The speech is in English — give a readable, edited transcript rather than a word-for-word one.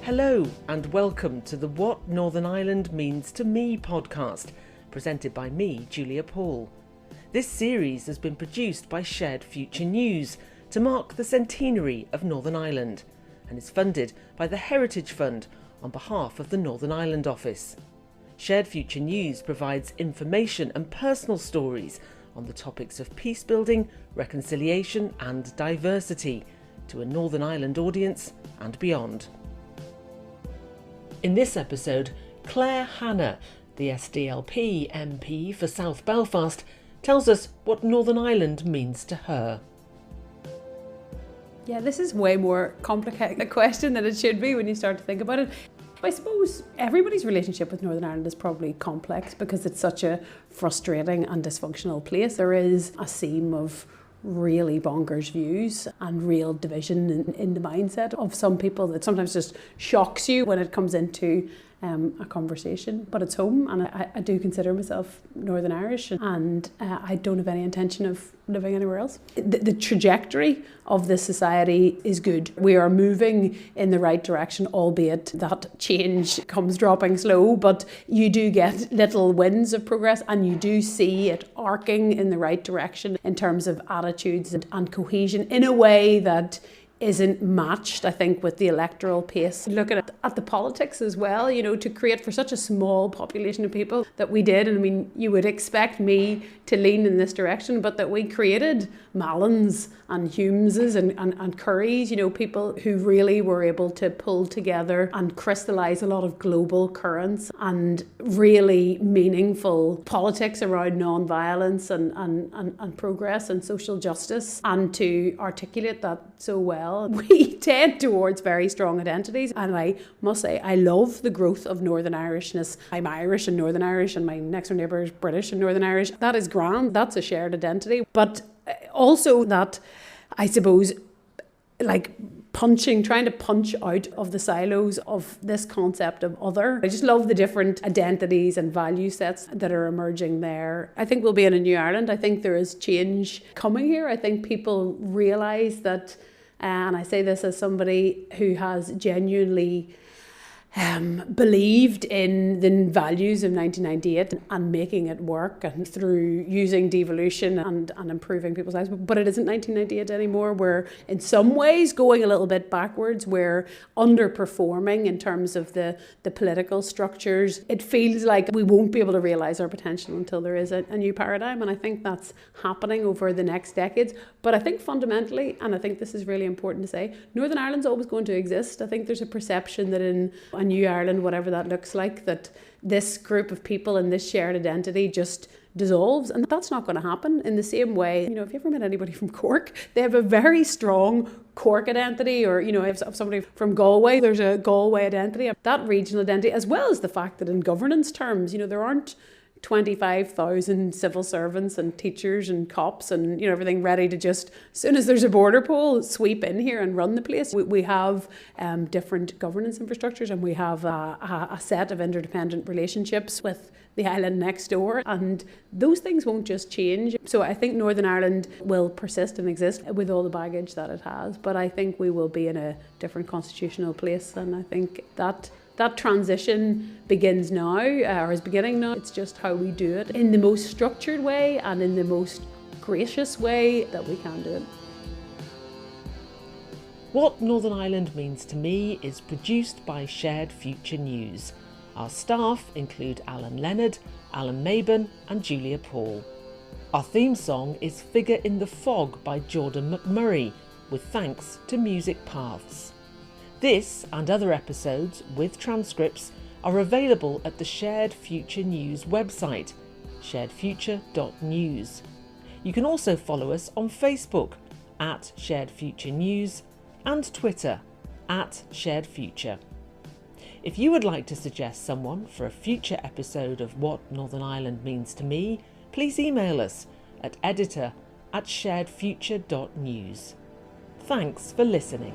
Hello and welcome to the What Northern Ireland Means to Me podcast, presented by me, Julia Paul. This series has been produced by Shared Future News to mark the centenary of Northern Ireland and is funded by the Heritage Fund on behalf of the Northern Ireland Office. Shared Future News provides information and personal stories on the topics of peace building, reconciliation and diversity to a Northern Ireland audience and beyond. In this episode, Claire Hanna, the SDLP MP for South Belfast, tells us what Northern Ireland means to her. Yeah, this is way more complicated a question than it should be when you start to think about it. I suppose everybody's relationship with Northern Ireland is probably complex because it's such a frustrating and dysfunctional place. There is a seam of really bonkers views and real division in the mindset of some people that sometimes just shocks you when it comes into a conversation. But it's home, and I do consider myself Northern Irish, and I don't have any intention of living anywhere else. The trajectory of this society is good. We are moving in the right direction, albeit that change comes dropping slow, but you do get little wins of progress and you do see it arcing in the right direction in terms of attitudes and cohesion in a way that isn't matched, I think, with the electoral pace. Looking at the politics as well, you know, to create for such a small population of people that we did, and I mean, you would expect me to lean in this direction, but that we created Mallons and Humeses and Currys, you know, people who really were able to pull together and crystallise a lot of global currents and really meaningful politics around non-violence and progress and social justice, and to articulate that so well. We tend towards very strong identities, and I must say I love the growth of Northern Irishness. I'm Irish and Northern Irish, and my next door neighbour is British and Northern Irish. That is grand, that's a shared identity, but also that, I suppose, like trying to punch out of the silos of this concept of other. I just love the different identities and value sets that are emerging there. I think we'll be in a new Ireland. I think there is change coming here. I think people realise that, and I say this as somebody who has genuinely believed in the values of 1998 and making it work, and through using devolution and improving people's lives. But it isn't 1998 anymore. We're in some ways going a little bit backwards. We're underperforming in terms of the political structures. It feels like we won't be able to realise our potential until there is a new paradigm, and I think that's happening over the next decades. But I think fundamentally, and I think this is really important to say, Northern Ireland's always going to exist. I think there's a perception that in a new Ireland, whatever that looks like, that this group of people and this shared identity just dissolves, and that's not going to happen. In the same way, you know, if you ever met anybody from Cork, they have a very strong Cork identity, or, you know, if somebody from Galway, there's a Galway identity, that regional identity, as well as the fact that in governance terms, you know, there aren't 25,000 civil servants and teachers and cops and, you know, everything ready to just, as soon as there's a border poll, sweep in here and run the place. We have different governance infrastructures, and we have a set of interdependent relationships with the island next door, and those things won't just change. So I think Northern Ireland will persist and exist with all the baggage that it has, but I think we will be in a different constitutional place, and I think that transition begins now, or is beginning now. It's just how we do it in the most structured way and in the most gracious way that we can do it. What Northern Ireland Means to Me is produced by Shared Future News. Our staff include Alan Leonard, Alan Mabon and Julia Paul. Our theme song is Figure in the Fog by Jordan McMurray, with thanks to Music Paths. This and other episodes with transcripts are available at the Shared Future News website, sharedfuture.news. You can also follow us on Facebook at Shared Future News and Twitter at Shared Future. If you would like to suggest someone for a future episode of What Northern Ireland Means to Me, please email us at editor@sharedfuture.news. Thanks for listening.